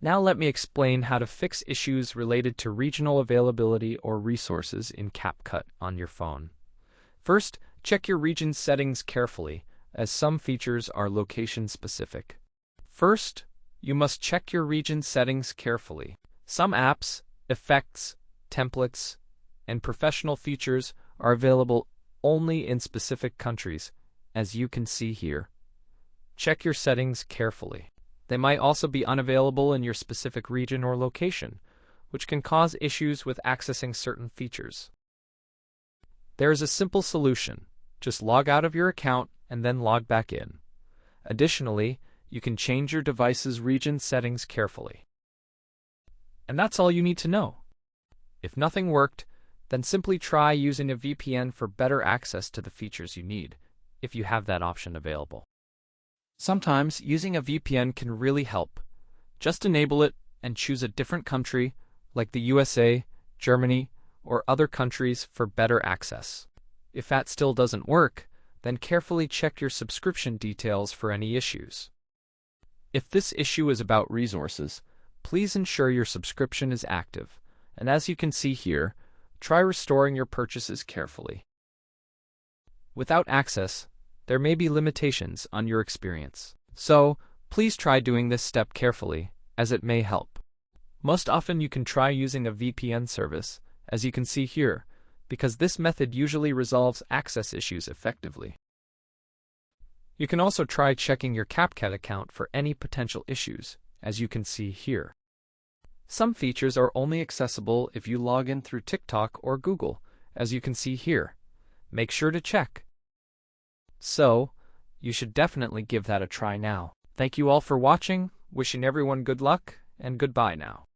Now let me explain how to fix issues related to regional availability or resources in CapCut on your phone. First, check your region settings carefully, as some features are location-specific. First, you must check your region settings carefully. Some apps, effects, templates, and professional features are available only in specific countries, as you can see here. Check your settings carefully. They might also be unavailable in your specific region or location, which can cause issues with accessing certain features. There is a simple solution. Just log out of your account and then log back in. Additionally, you can change your device's region settings carefully. And that's all you need to know. If nothing worked, then simply try using a VPN for better access to the features you need, if you have that option available. Sometimes using a VPN can really help. Just enable it and choose a different country, like the USA, Germany, or other countries for better access. If that still doesn't work, then carefully check your subscription details for any issues. If this issue is about resources, please ensure your subscription is active, and as you can see here, try restoring your purchases carefully. Without access, there may be limitations on your experience. So, please try doing this step carefully, as it may help. Most often you can try using a VPN service, as you can see here, because this method usually resolves access issues effectively. You can also try checking your CapCut account for any potential issues, as you can see here. Some features are only accessible if you log in through TikTok or Google, as you can see here. Make sure to check. So, you should definitely give that a try now. Thank you all for watching, wishing everyone good luck, and goodbye now.